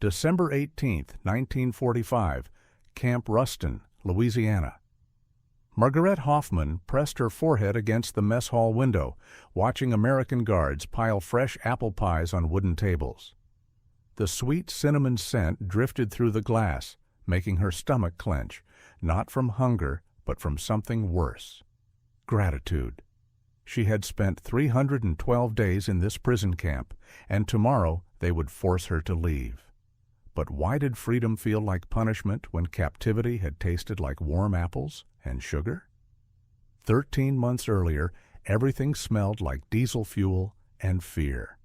December 18, 1945, Camp Ruston, Louisiana. Margaret Hoffman pressed her forehead against the mess hall window, watching American guards pile fresh apple pies on wooden tables. The sweet cinnamon scent drifted through the glass, making her stomach clench, not from hunger, but from something worse: gratitude. She had spent 312 days in this prison camp, and tomorrow they would force her to leave. But why did freedom feel like punishment when captivity had tasted like warm apples and sugar? 13 months earlier, everything smelled like diesel fuel and fear.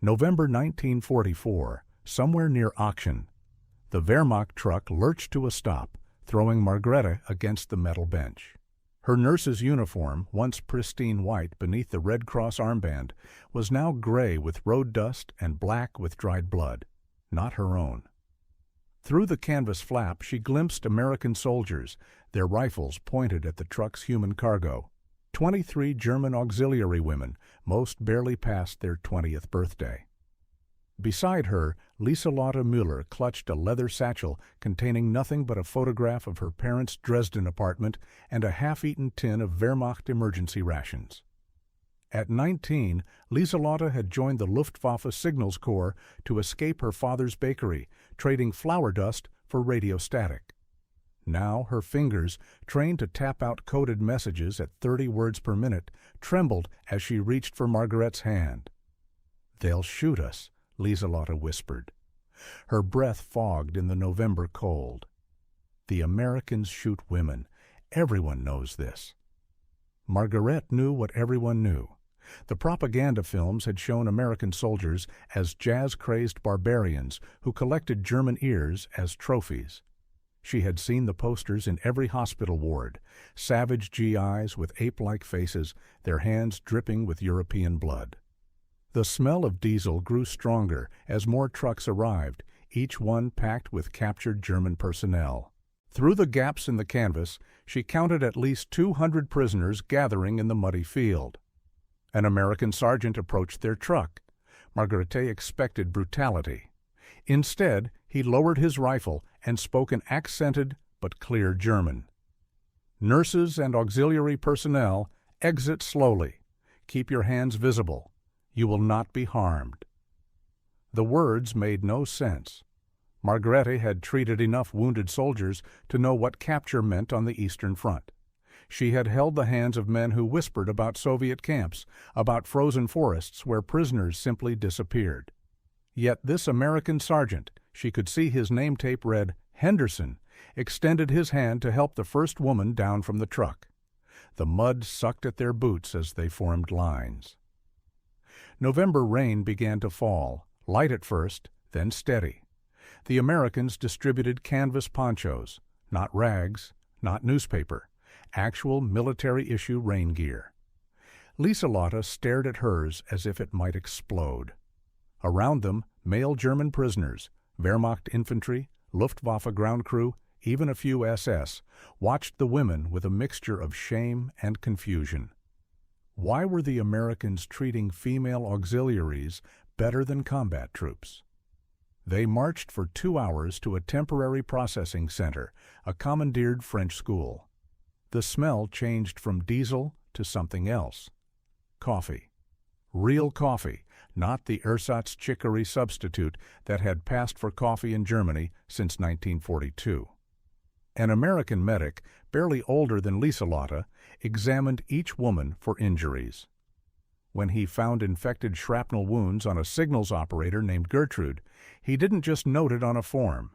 November 1944, somewhere near Aachen, the Wehrmacht truck lurched to a stop, throwing Margrethe against the metal bench. Her nurse's uniform, once pristine white beneath the Red Cross armband, was now gray with road dust and black with dried blood, not her own. Through the canvas flap she glimpsed American soldiers, their rifles pointed at the truck's human cargo. 23 German auxiliary women, most barely past their 20th birthday. Beside her, Lieselotte Müller clutched a leather satchel containing nothing but a photograph of her parents' Dresden apartment and a half-eaten tin of Wehrmacht emergency rations. At 19, Lieselotte had joined the Luftwaffe Signals Corps to escape her father's bakery, trading flour dust for radio static. Now her fingers, trained to tap out coded messages at 30 words per minute, trembled as she reached for Margaret's hand. "They'll shoot us," Lieselotte whispered. Her breath fogged in the November cold. The Americans shoot women. Everyone knows this. Margaret knew what everyone knew. The propaganda films had shown American soldiers as jazz-crazed barbarians who collected German ears as trophies. She had seen the posters in every hospital ward, savage GIs with ape-like faces, their hands dripping with European blood. The smell of diesel grew stronger as more trucks arrived, each one packed with captured German personnel. Through the gaps in the canvas, she counted at least 200 prisoners gathering in the muddy field. An American sergeant approached their truck. Margrethe expected brutality. Instead, he lowered his rifle and spoke in accented but clear German. "Nurses and auxiliary personnel, exit slowly. Keep your hands visible. You will not be harmed." The words made no sense. Margrethe had treated enough wounded soldiers to know what capture meant on the Eastern Front. She had held the hands of men who whispered about Soviet camps, about frozen forests where prisoners simply disappeared. Yet this American sergeant, she could see his name tape read Henderson, extended his hand to help the first woman down from the truck. The mud sucked at their boots as they formed lines. November rain began to fall, light at first, then steady. The Americans distributed canvas ponchos, not rags, not newspaper, actual military-issue rain gear. Lieselotte stared at hers as if it might explode. Around them, male German prisoners, Wehrmacht infantry, Luftwaffe ground crew, even a few SS, watched the women with a mixture of shame and confusion. Why were the Americans treating female auxiliaries better than combat troops? They marched for 2 hours to a temporary processing center, a commandeered French school. The smell changed from diesel to something else. Coffee. Real coffee, not the ersatz chicory substitute that had passed for coffee in Germany since 1942. An American medic, barely older than Lieselotte, examined each woman for injuries. When he found infected shrapnel wounds on a signals operator named Gertrude, he didn't just note it on a form.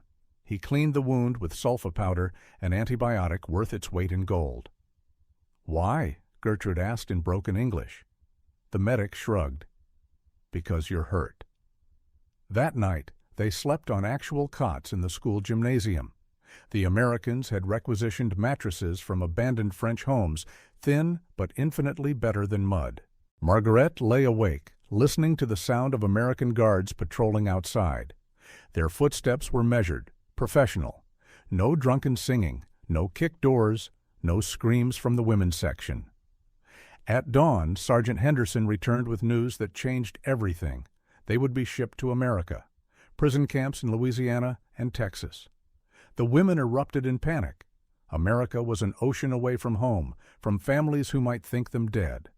He cleaned the wound with sulfa powder, an antibiotic worth its weight in gold. "Why?" Gertrude asked in broken English. The medic shrugged. "Because you're hurt." That night, they slept on actual cots in the school gymnasium. The Americans had requisitioned mattresses from abandoned French homes, thin but infinitely better than mud. Margaret lay awake, listening to the sound of American guards patrolling outside. Their footsteps were measured, professional. No drunken singing, no kicked doors, no screams from the women's section. At dawn, Sergeant Henderson returned with news that changed everything. They would be shipped to America. prison camps in Louisiana and Texas. The women erupted in panic. America was an ocean away from home, from families who might think them dead.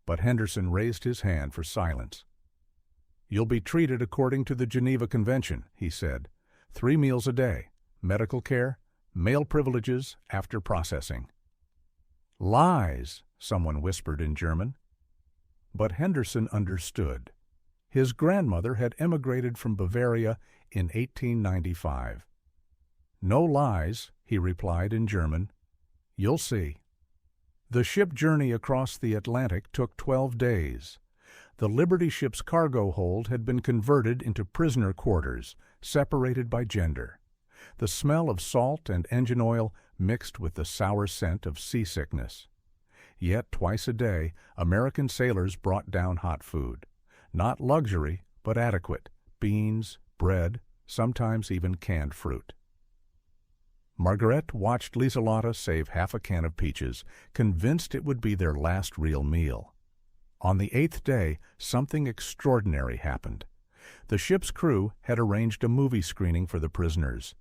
But Henderson raised his hand for silence. "You'll be treated according to the Geneva Convention," he said. 3 meals a day, medical care, male privileges after processing. "Lies," someone whispered in German. But Henderson understood. His grandmother had emigrated from Bavaria in 1895. "No lies," he replied in German. "You'll see." The ship journey across the Atlantic took 12 days. The Liberty ship's cargo hold had been converted into prisoner quarters, separated by gender. The smell of salt and engine oil mixed with the sour scent of seasickness. Yet twice a day, American sailors brought down hot food. Not luxury, but adequate: beans, bread, sometimes even canned fruit. Margaret watched Lieselotte save half a can of peaches, convinced it would be their last real meal. On the 8th day, something extraordinary happened. The ship's crew had arranged a movie screening for the prisoners.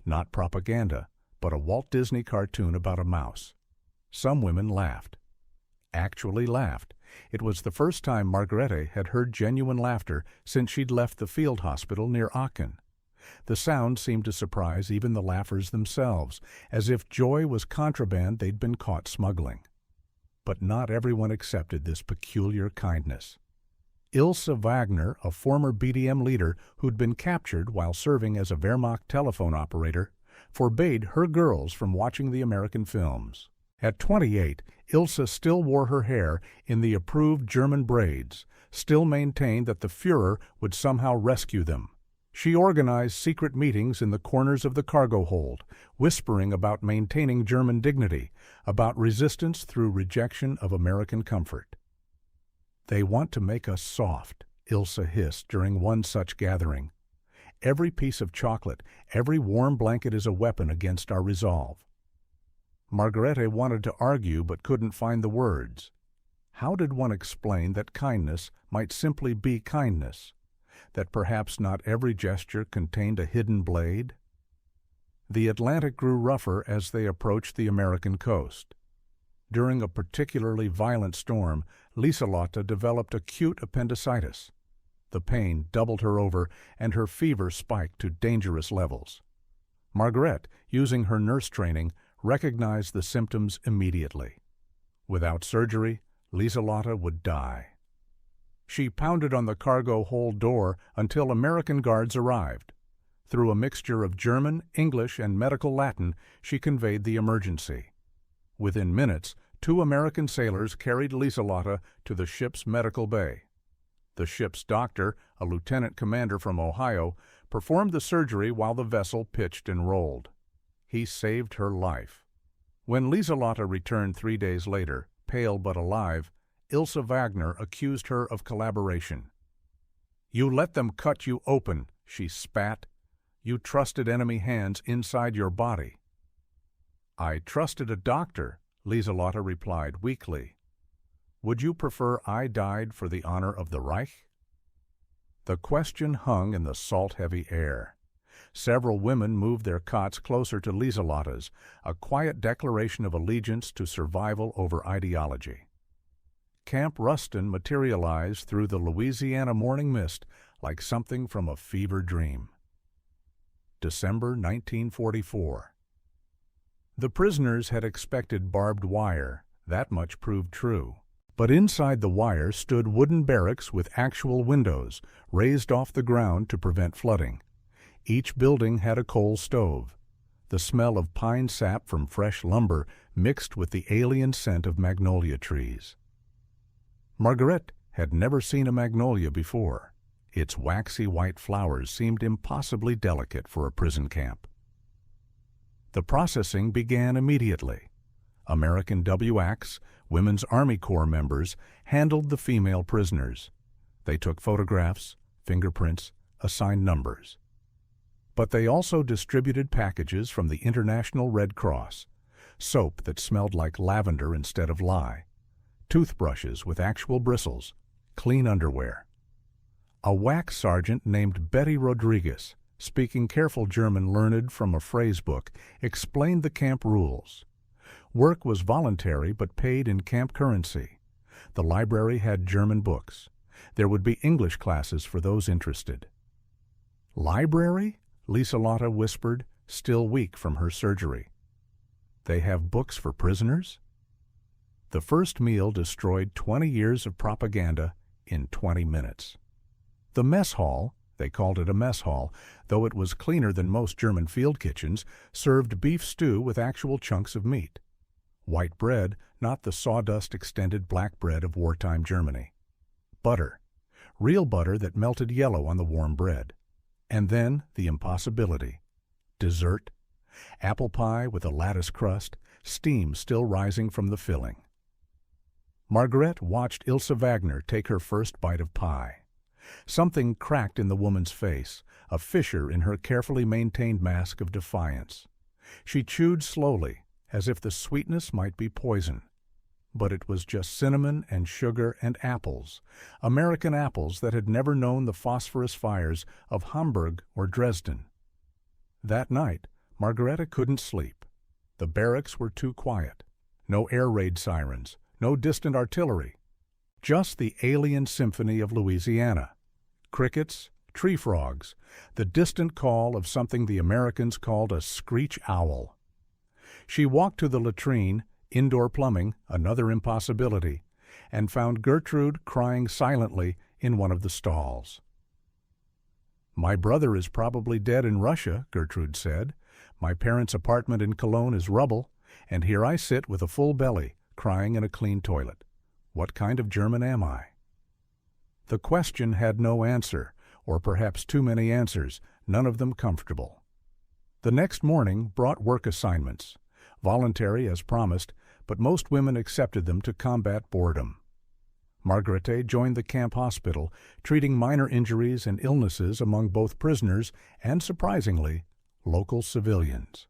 Not propaganda, but a Walt Disney cartoon about a mouse. Some women laughed. Actually laughed. It was the first time Margrethe had heard genuine laughter since she'd left the field hospital near Aachen. The sound seemed to surprise even the laughers themselves, as if joy was contraband they'd been caught smuggling. But not everyone accepted this peculiar kindness. Ilse Wagner, a former BDM leader who'd been captured while serving as a Wehrmacht telephone operator, forbade her girls from watching the American films. At 28, Ilse still wore her hair in the approved German braids, still maintained that the Führer would somehow rescue them. She organized secret meetings in the corners of the cargo hold, whispering about maintaining German dignity, about resistance through rejection of American comfort. "They want to make us soft," Ilse hissed during one such gathering. "Every piece of chocolate, every warm blanket is a weapon against our resolve." Margrethe wanted to argue but couldn't find the words. How did one explain that kindness might simply be kindness? That perhaps not every gesture contained a hidden blade? The Atlantic grew rougher as they approached the American coast. During a particularly violent storm, Lieselotte developed acute appendicitis. The pain doubled her over, and her fever spiked to dangerous levels. Margaret, using her nurse training, recognized the symptoms immediately. Without surgery, Lieselotte would die. She pounded on the cargo hold door until American guards arrived. Through a mixture of German, English, and medical Latin, she conveyed the emergency. Within minutes, 2 American sailors carried Lieselotte to the ship's medical bay. The ship's doctor, a lieutenant commander from Ohio, performed the surgery while the vessel pitched and rolled. He saved her life. When Lieselotte returned 3 days later, pale but alive, Ilse Wagner accused her of collaboration. "You let them cut you open," she spat. "You trusted enemy hands inside your body." "I trusted a doctor," Lieselotte replied weakly. "Would you prefer I died for the honor of the Reich?" The question hung in the salt-heavy air. Several women moved their cots closer to Lieselotte's, a quiet declaration of allegiance to survival over ideology. Camp Ruston materialized through the Louisiana morning mist like something from a fever dream. December 1944. The prisoners had expected barbed wire. That much proved true. But inside the wire stood wooden barracks with actual windows, raised off the ground to prevent flooding. Each building had a coal stove. The smell of pine sap from fresh lumber mixed with the alien scent of magnolia trees. Margaret had never seen a magnolia before. Its waxy white flowers seemed impossibly delicate for a prison camp. The processing began immediately. American WACs, Women's Army Corps members, handled the female prisoners. They took photographs, fingerprints, assigned numbers. But they also distributed packages from the International Red Cross, soap that smelled like lavender instead of lye, toothbrushes with actual bristles, clean underwear. A wax sergeant named Betty Rodriguez, speaking careful German learned from a phrase book, explained the camp rules. Work was voluntary but paid in camp currency. The library had German books. There would be English classes for those interested. Library? Lieselotte whispered, still weak from her surgery. They have books for prisoners? The first meal destroyed 20 years of propaganda in 20 minutes. The mess hall, they called it a mess hall, though it was cleaner than most German field kitchens, served beef stew with actual chunks of meat. White bread, not the sawdust extended black bread of wartime Germany. Butter. Real butter that melted yellow on the warm bread. And then the impossibility. Dessert. Apple pie with a lattice crust, steam still rising from the filling. Margaret watched Ilse Wagner take her first bite of pie. Something cracked in the woman's face, a fissure in her carefully maintained mask of defiance. She chewed slowly, as if the sweetness might be poison. But it was just cinnamon and sugar and apples, American apples that had never known the phosphorus fires of Hamburg or Dresden. That night, Margareta couldn't sleep. The barracks were too quiet. No air raid sirens, no distant artillery. Just the alien symphony of Louisiana. Crickets, tree frogs, the distant call of something the Americans called a screech owl. She walked to the latrine, indoor plumbing, another impossibility, and found Gertrude crying silently in one of the stalls. "My brother is probably dead in Russia," Gertrude said. "My parents' apartment in Cologne is rubble, and here I sit with a full belly, crying in a clean toilet. What kind of German am I?" The question had no answer, or perhaps too many answers, none of them comfortable. The next morning brought work assignments, voluntary as promised, but most women accepted them to combat boredom. Margarete joined the camp hospital, treating minor injuries and illnesses among both prisoners and, surprisingly, local civilians.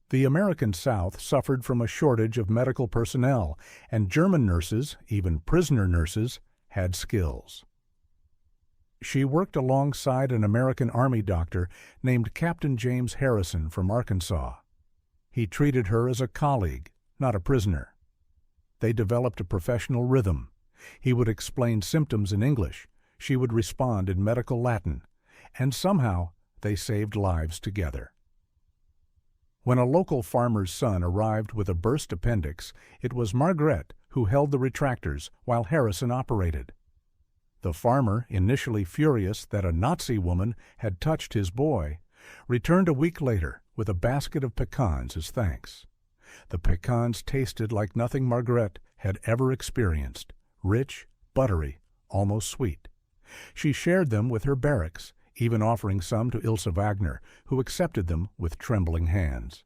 The American South suffered from a shortage of medical personnel, and German nurses, even prisoner nurses, had skills. She worked alongside an American Army doctor named Captain James Harrison from Arkansas. He treated her as a colleague, not a prisoner. They developed a professional rhythm. He would explain symptoms in English. She would respond in medical Latin. And somehow they saved lives together. When a local farmer's son arrived with a burst appendix, it was Margaret who held the retractors while Harrison operated. The farmer, initially furious that a Nazi woman had touched his boy, returned a week later with a basket of pecans as thanks. The pecans tasted like nothing Margaret had ever experienced, rich, buttery, almost sweet. She shared them with her barracks, even offering some to Ilse Wagner, who accepted them with trembling hands.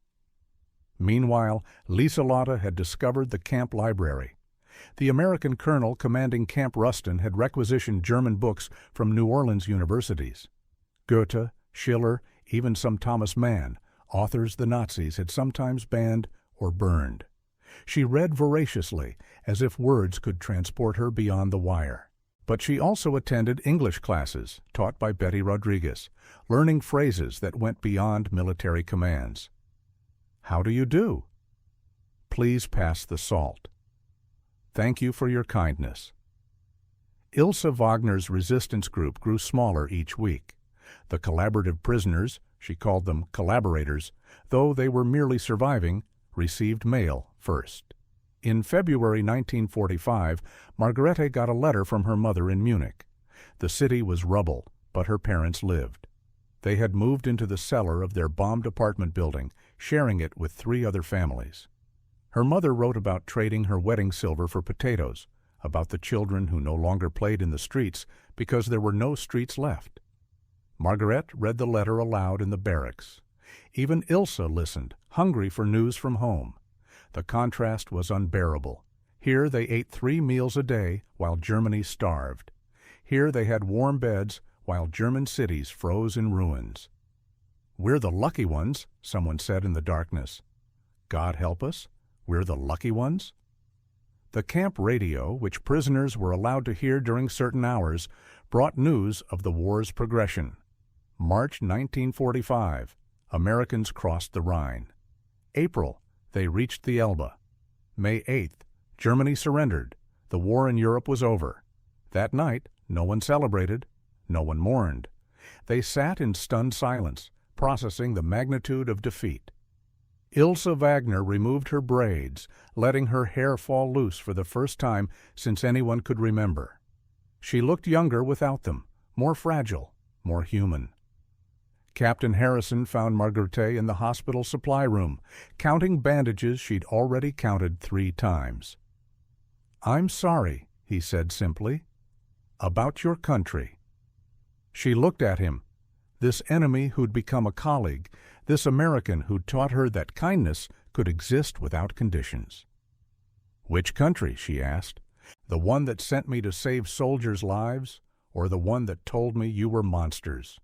Meanwhile, Lieselotte had discovered the camp library. The American colonel commanding Camp Rustin had requisitioned German books from New Orleans universities. Goethe, Schiller, even some Thomas Mann, authors the Nazis had sometimes banned or burned. She read voraciously, as if words could transport her beyond the wire. But she also attended English classes taught by Betty Rodriguez, learning phrases that went beyond military commands. "How do you do?" "Please pass the salt." "Thank you for your kindness." Ilse Wagner's resistance group grew smaller each week. The collaborative prisoners, she called them collaborators, though they were merely surviving, received mail first. In February 1945, Margarete got a letter from her mother in Munich. The city was rubble, but her parents lived. They had moved into the cellar of their bombed apartment building, sharing it with 3 other families. Her mother wrote about trading her wedding silver for potatoes, about the children who no longer played in the streets because there were no streets left. Margaret read the letter aloud in the barracks. Even Ilse listened, hungry for news from home. The contrast was unbearable. Here they ate 3 meals a day while Germany starved. Here they had warm beds while German cities froze in ruins. "We're the lucky ones," someone said in the darkness. "God help us, we're the lucky ones?" The camp radio, which prisoners were allowed to hear during certain hours, brought news of the war's progression. March 1945, Americans crossed the Rhine. April, they reached the Elbe. May 8th, Germany surrendered. The war in Europe was over. That night, no one celebrated, no one mourned. They sat in stunned silence, processing the magnitude of defeat. Ilse Wagner removed her braids, letting her hair fall loose for the first time since anyone could remember. She looked younger without them, more fragile, more human. Captain Harrison found Margrethe in the hospital supply room, counting bandages she'd already counted 3 times. "I'm sorry," he said simply, "about your country." She looked at him, this enemy who'd become a colleague, this American who'd taught her that kindness could exist without conditions. "Which country?" she asked. "The one that sent me to save soldiers' lives, or the one that told me you were monsters?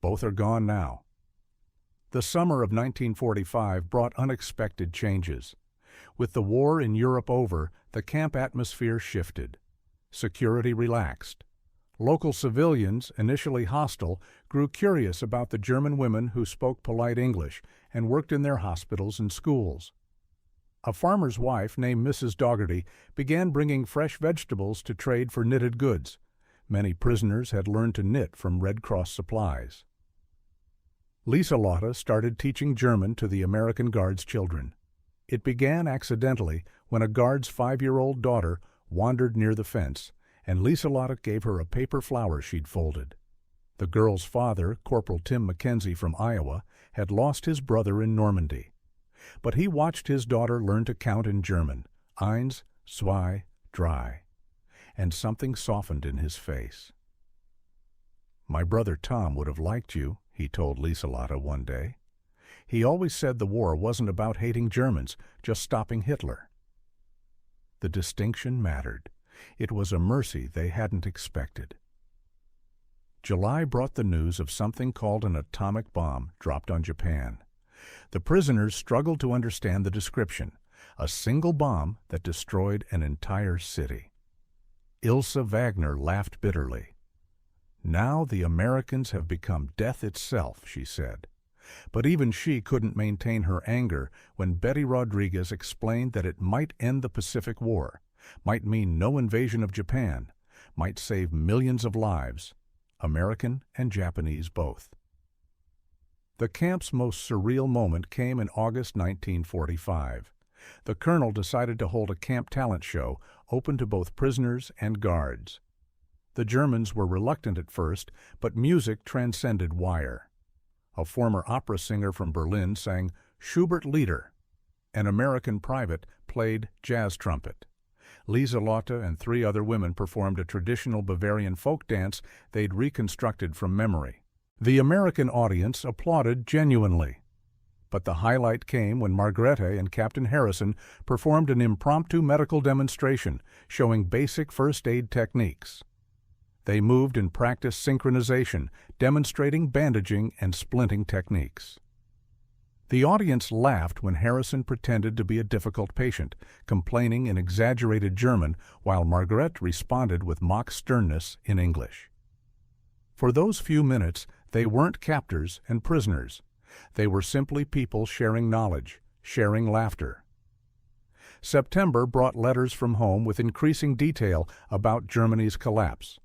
Both are gone now." The summer of 1945 brought unexpected changes. With the war in Europe over, the camp atmosphere shifted. Security relaxed. Local civilians, initially hostile, grew curious about the German women who spoke polite English and worked in their hospitals and schools. A farmer's wife named Mrs. Dougherty began bringing fresh vegetables to trade for knitted goods. Many prisoners had learned to knit from Red Cross supplies. Lieselotte started teaching German to the American Guard's children. It began accidentally when a guard's 5-year-old daughter wandered near the fence, and Lieselotte gave her a paper flower she'd folded. The girl's father, Corporal Tim Mackenzie from Iowa, had lost his brother in Normandy. But he watched his daughter learn to count in German, 1, 2, 3, and something softened in his face. "My brother Tom would have liked you," he told Lieselotte one day. "He always said the war wasn't about hating Germans, just stopping Hitler." The distinction mattered. It was a mercy they hadn't expected. July brought the news of something called an atomic bomb dropped on Japan. The prisoners struggled to understand the description, a single bomb that destroyed an entire city. Ilse Wagner laughed bitterly. "Now the Americans have become death itself," she said. But even she couldn't maintain her anger when Betty Rodriguez explained that it might end the Pacific War, might mean no invasion of Japan, might save millions of lives, American and Japanese both. The camp's most surreal moment came in August 1945. The colonel decided to hold a camp talent show open to both prisoners and guards. The Germans were reluctant at first, but music transcended wire. A former opera singer from Berlin sang Schubert Lieder. An American private played jazz trumpet. Lieselotte and 3 other women performed a traditional Bavarian folk dance they'd reconstructed from memory. The American audience applauded genuinely. But the highlight came when Margrethe and Captain Harrison performed an impromptu medical demonstration showing basic first aid techniques. They moved and practiced synchronization, demonstrating bandaging and splinting techniques. The audience laughed when Harrison pretended to be a difficult patient, complaining in exaggerated German, while Margrethe responded with mock sternness in English. For those few minutes, they weren't captors and prisoners. They were simply people sharing knowledge, sharing laughter. September brought letters from home with increasing detail about Germany's collapse.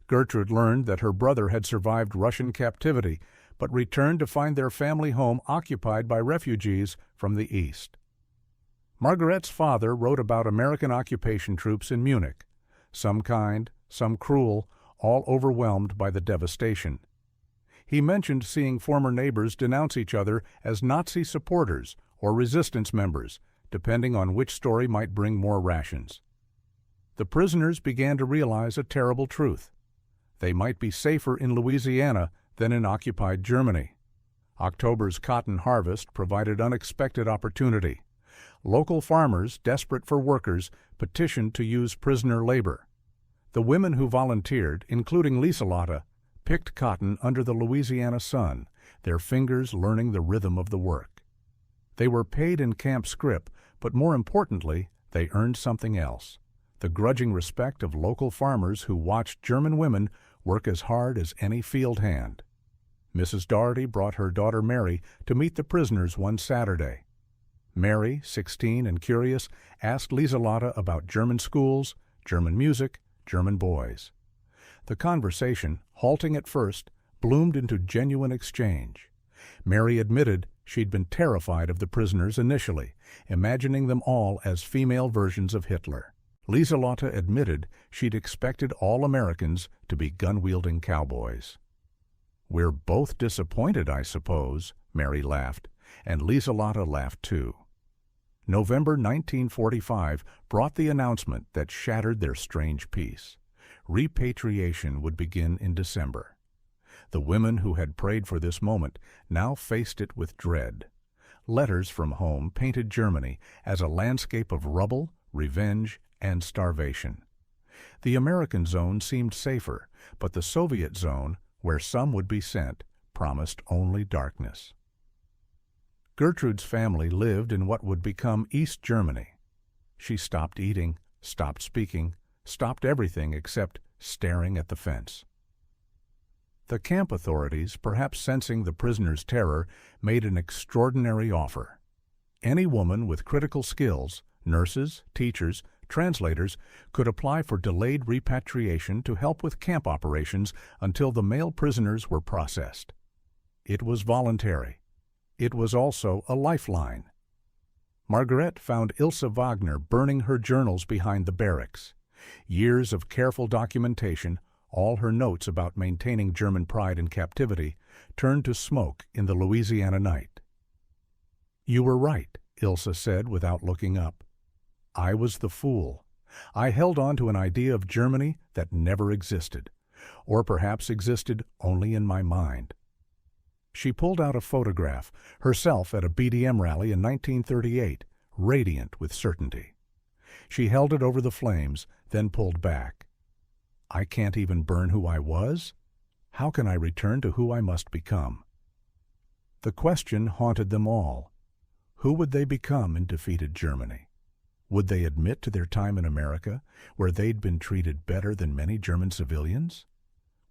Gertrude learned that her brother had survived Russian captivity, but returned to find their family home occupied by refugees from the East. Margaret's father wrote about American occupation troops in Munich, some kind, some cruel, all overwhelmed by the devastation. He mentioned seeing former neighbors denounce each other as Nazi supporters or resistance members, depending on which story might bring more rations. The prisoners began to realize a terrible truth. They might be safer in Louisiana than in occupied Germany. October's cotton harvest provided unexpected opportunity. Local farmers, desperate for workers, petitioned to use prisoner labor. The women who volunteered, including Lieselotte, picked cotton under the Louisiana sun, their fingers learning the rhythm of the work. They were paid in camp scrip, but more importantly, They earned something else: the grudging respect of local farmers who watched German women work as hard as any field hand. Mrs. Doherty brought her daughter Mary to meet the prisoners one Saturday. Mary, 16 and curious, asked Lieselotte about German schools, German music, German boys. The conversation, halting at first, bloomed into genuine exchange. Mary admitted she'd been terrified of the prisoners initially, imagining them all as female versions of Hitler. Lieselotte admitted she'd expected all Americans to be gun-wielding cowboys. "We're both disappointed, I suppose," Mary laughed, and Lieselotte laughed too. November 1945 brought the announcement that shattered their strange peace. Repatriation would begin in December. The women who had prayed for this moment now faced it with dread. Letters from home painted Germany as a landscape of rubble, revenge, and starvation. The American zone seemed safer, but the Soviet zone, where some would be sent, promised only darkness. Gertrude's family lived in what would become East Germany. She stopped eating, stopped speaking, stopped everything except staring at the fence. The camp authorities, perhaps sensing the prisoners' terror, made an extraordinary offer. Any woman with critical skills, nurses, teachers, translators, could apply for delayed repatriation to help with camp operations until the male prisoners were processed. It was voluntary. It was also a lifeline. Margaret found Ilse Wagner burning her journals behind the barracks. Years of careful documentation, all her notes about maintaining German pride in captivity, turned to smoke in the Louisiana night. "You were right," Ilse said without looking up. "I was the fool. I held on to an idea of Germany that never existed, or perhaps existed only in my mind." She pulled out a photograph, herself at a BDM rally in 1938, radiant with certainty. She held it over the flames, then pulled back. "I can't even burn who I was? How can I return to who I must become?" The question haunted them all. Who would they become in defeated Germany? Would they admit to their time in America, where they'd been treated better than many German civilians?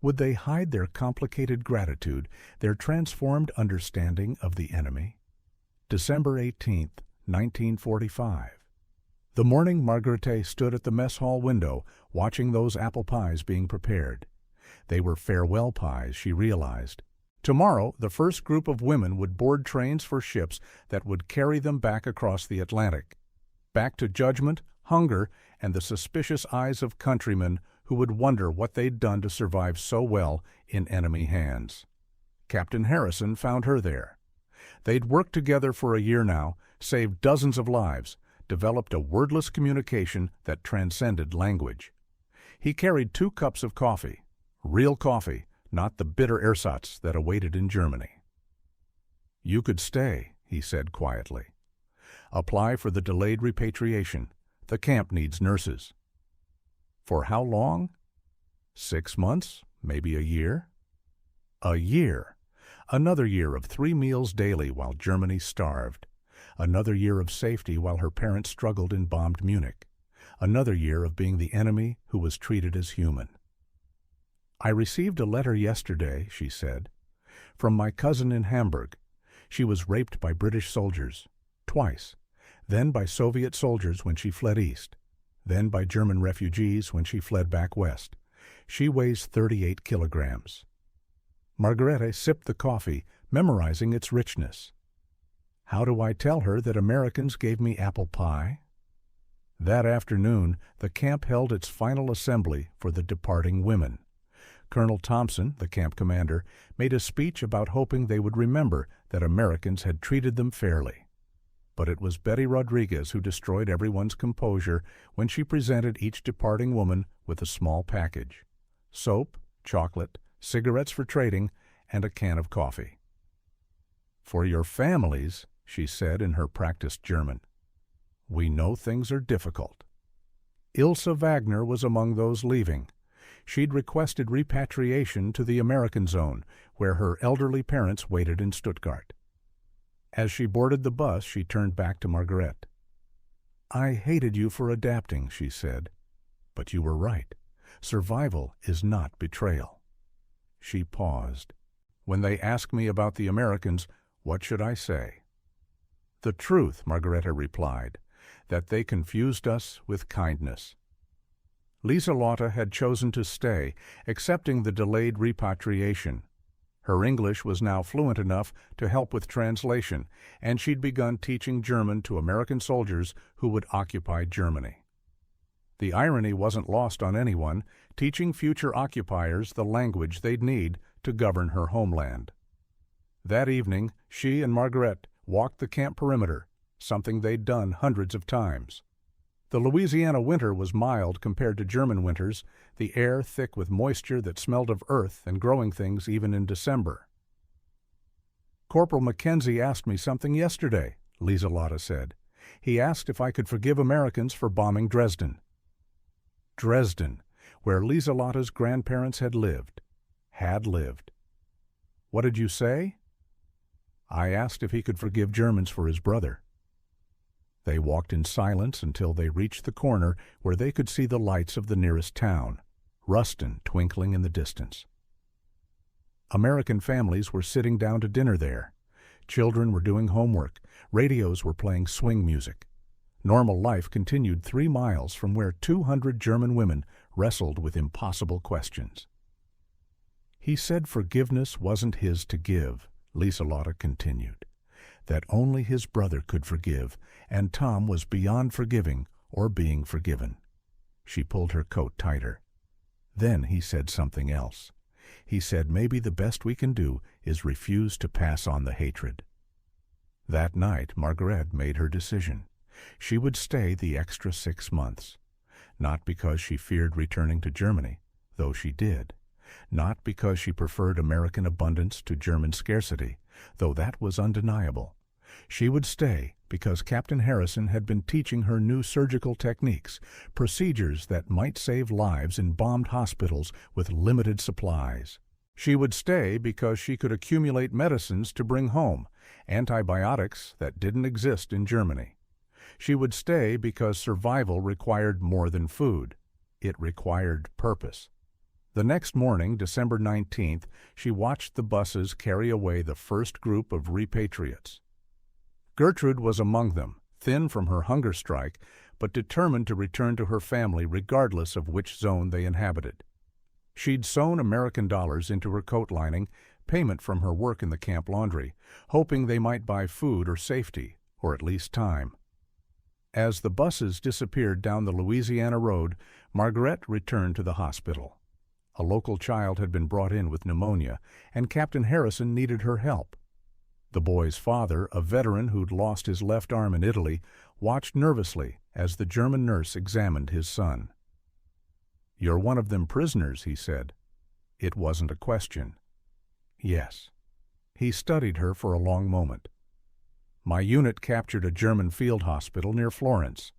Would they hide their complicated gratitude, their transformed understanding of the enemy? December 18th, 1945. The morning Margrethe stood at the mess hall window, watching those apple pies being prepared. They were farewell pies, she realized. Tomorrow, the first group of women would board trains for ships that would carry them back across the Atlantic. Back to judgment, hunger, and the suspicious eyes of countrymen who would wonder what they'd done to survive so well in enemy hands. Captain Harrison found her there. They'd worked together for a year now, saved dozens of lives, developed a wordless communication that transcended language. He carried 2 cups of coffee, real coffee, not the bitter ersatz that awaited in Germany. "You could stay," he said quietly. "Apply for the delayed repatriation. The camp needs nurses." For how long? 6 months? Maybe a year? A year. Another year of 3 meals daily while Germany starved. Another year of safety while her parents struggled in bombed Munich. Another year of being the enemy who was treated as human. "I received a letter yesterday," she said, "from my cousin in Hamburg. She was raped by British soldiers, twice, then by Soviet soldiers when she fled east, then by German refugees when she fled back west. She weighs 38 kilograms. Margrethe sipped the coffee, memorizing its richness. "How do I tell her that Americans gave me apple pie?" That afternoon, the camp held its final assembly for the departing women. Colonel Thompson, the camp commander, made a speech about hoping they would remember that Americans had treated them fairly. But it was Betty Rodriguez who destroyed everyone's composure when she presented each departing woman with a small package: soap, chocolate, cigarettes for trading, and a can of coffee. "For your families," she said in her practiced German. "We know things are difficult." Ilse Wagner was among those leaving. She'd requested repatriation to the American zone, where her elderly parents waited in Stuttgart. As she boarded the bus, she turned back to Margaret. "I hated you for adapting," she said. "But you were right. Survival is not betrayal." She paused. "When they ask me about the Americans, what should I say?" "The truth," Margareta replied, "that they confused us with kindness." Lieselotte had chosen to stay, accepting the delayed repatriation. Her English was now fluent enough to help with translation, and she'd begun teaching German to American soldiers who would occupy Germany. The irony wasn't lost on anyone, teaching future occupiers the language they'd need to govern her homeland. That evening, she and Margaret walked the camp perimeter, something they'd done hundreds of times. The Louisiana winter was mild compared to German winters, the air thick with moisture that smelled of earth and growing things even in December. "Corporal Mackenzie asked me something yesterday," Lieselotte said. "He asked if I could forgive Americans for bombing Dresden." Dresden, where Lieselotte's grandparents had lived. "What did you say?" "I asked if he could forgive Germans for his brother." They walked in silence until they reached the corner where they could see the lights of the nearest town, Ruston twinkling in the distance. American families were sitting down to dinner there. Children were doing homework. Radios were playing swing music. Normal life continued 3 miles from where 200 German women wrestled with impossible questions. "He said forgiveness wasn't his to give," Lieselotte continued. "That only his brother could forgive, and Tom was beyond forgiving or being forgiven." She pulled her coat tighter. "Then he said something else. He said maybe the best we can do is refuse to pass on the hatred." That night, Margaret made her decision. She would stay the extra 6 months. Not because she feared returning to Germany, though she did. Not because she preferred American abundance to German scarcity, though that was undeniable. She would stay because Captain Harrison had been teaching her new surgical techniques, procedures that might save lives in bombed hospitals with limited supplies. She would stay because she could accumulate medicines to bring home, antibiotics that didn't exist in Germany. She would stay because survival required more than food. It required purpose. The next morning, December 19th, she watched the buses carry away the first group of repatriates. Gertrude was among them, thin from her hunger strike, but determined to return to her family regardless of which zone they inhabited. She'd sewn American dollars into her coat lining, payment from her work in the camp laundry, hoping they might buy food or safety, or at least time. As the buses disappeared down the Louisiana road, Margaret returned to the hospital. A local child had been brought in with pneumonia, and Captain Harrison needed her help. The boy's father, a veteran who'd lost his left arm in Italy, watched nervously as the German nurse examined his son. "You're one of them prisoners," he said. It wasn't a question. "Yes." He studied her for a long moment. "My unit captured a German field hospital near Florence.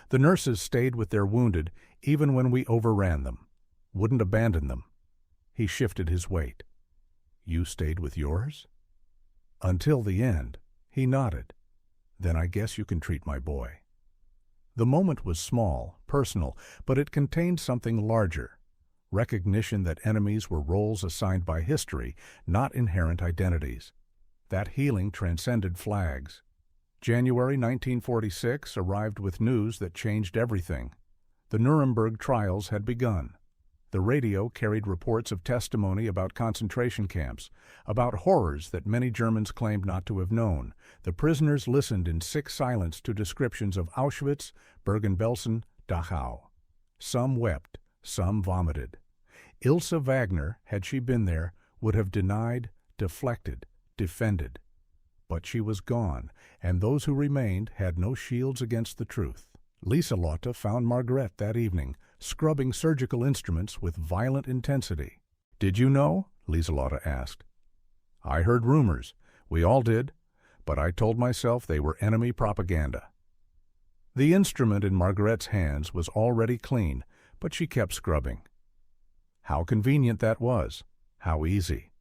The nurses stayed with their wounded even when we overran them. Wouldn't abandon them." He shifted his weight. "You stayed with yours?" "Until the end." He nodded. "Then I guess you can treat my boy." The moment was small, personal, but it contained something larger. Recognition that enemies were roles assigned by history, not inherent identities. That healing transcended flags. January 1946 arrived with news that changed everything. The Nuremberg trials had begun. The radio carried reports of testimony about concentration camps, about horrors that many Germans claimed not to have known. The prisoners listened in sick silence to descriptions of Auschwitz, Bergen-Belsen, Dachau. Some wept, some vomited. Ilse Wagner, had she been there, would have denied, deflected, defended. But she was gone, and those who remained had no shields against the truth. Lieselotte found Margaret that evening, scrubbing surgical instruments with violent intensity. "Did you know?" Lieselotte asked. "I heard rumors. We all did. But I told myself they were enemy propaganda." The instrument in Margaret's hands was already clean, but she kept scrubbing. How convenient that was. How easy.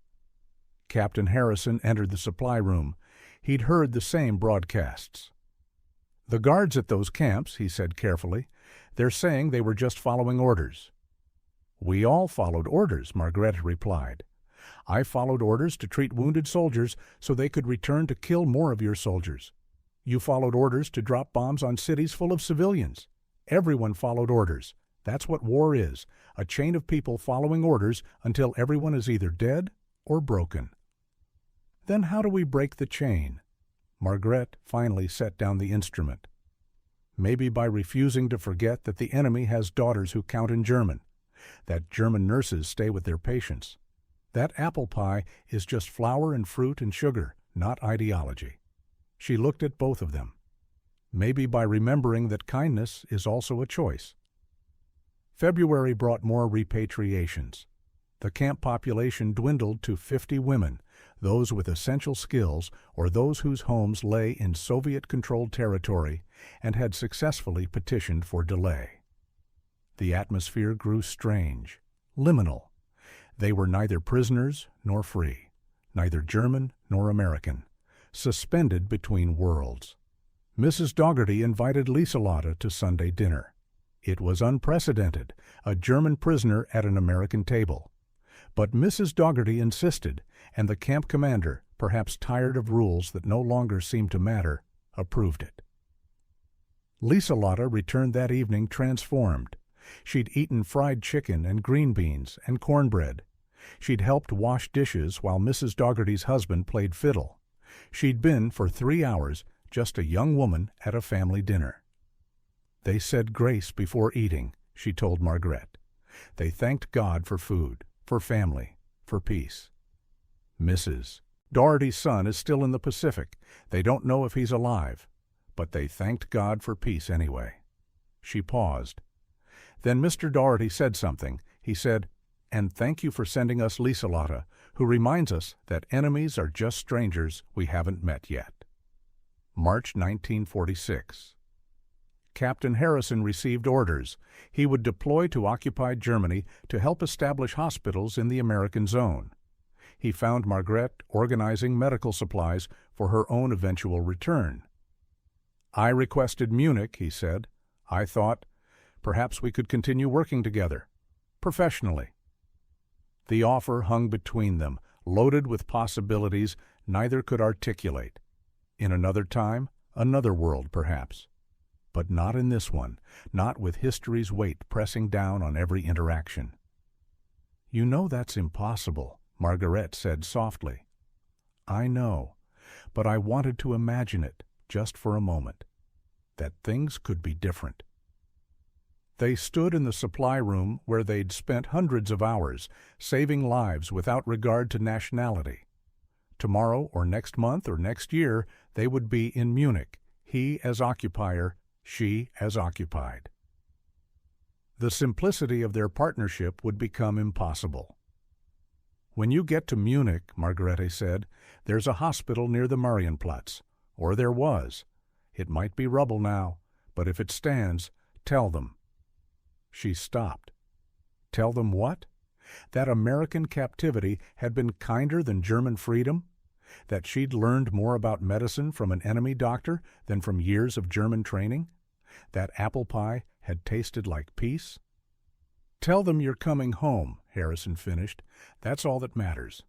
Captain Harrison entered the supply room. He'd heard the same broadcasts. "The guards at those camps," he said carefully, "they're saying they were just following orders." "We all followed orders," Margaret replied. "I followed orders to treat wounded soldiers so they could return to kill more of your soldiers. You followed orders to drop bombs on cities full of civilians. Everyone followed orders. That's what war is, a chain of people following orders until everyone is either dead or broken." "Then how do we break the chain?" Margaret finally set down the instrument. "Maybe by refusing to forget that the enemy has daughters who count in German, that German nurses stay with their patients. That apple pie is just flour and fruit and sugar, not ideology." She looked at both of them. "Maybe by remembering that kindness is also a choice." February brought more repatriations. The camp population dwindled to 50 women, those with essential skills or those whose homes lay in Soviet-controlled territory and had successfully petitioned for delay. The atmosphere grew strange, liminal. They were neither prisoners nor free, neither German nor American, suspended between worlds. Mrs. Dougherty invited Lieselotte to Sunday dinner. It was unprecedented, a German prisoner at an American table. But Mrs. Dougherty insisted, and the camp commander, perhaps tired of rules that no longer seemed to matter, approved it. Lieselotte returned that evening transformed. She'd eaten fried chicken and green beans and cornbread. She'd helped wash dishes while Mrs. Dougherty's husband played fiddle. She'd been, for 3 hours, just a young woman at a family dinner. "They said grace before eating," she told Margaret. "They thanked God for food, for family, for peace." "Mrs. Dougherty's son is still in the Pacific. They don't know if he's alive, but they thanked God for peace anyway." She paused. Then Mr. Dougherty said something. He said, "And thank you for sending us Lieselotte, who reminds us that enemies are just strangers we haven't met yet." March 1946. Captain Harrison received orders. He would deploy to occupied Germany to help establish hospitals in the American zone. He found Margaret organizing medical supplies for her own eventual return. "I requested Munich," he said. "I thought, perhaps we could continue working together, professionally." The offer hung between them, loaded with possibilities neither could articulate. In another time, another world, perhaps. But not in this one, not with history's weight pressing down on every interaction. "You know that's impossible," Margaret said softly. "I know, but I wanted to imagine it, just for a moment, that things could be different." They stood in the supply room where they'd spent hundreds of hours, saving lives without regard to nationality. Tomorrow or next month or next year, they would be in Munich, he as occupier, she as occupied. The simplicity of their partnership would become impossible. "When you get to Munich," Margarete said, "there's a hospital near the Marienplatz. Or there was. It might be rubble now, but if it stands, tell them." She stopped. Tell them what? That American captivity had been kinder than German freedom? That she'd learned more about medicine from an enemy doctor than from years of German training? That apple pie had tasted like peace? "Tell them you're coming home," Harrison finished. "That's all that matters."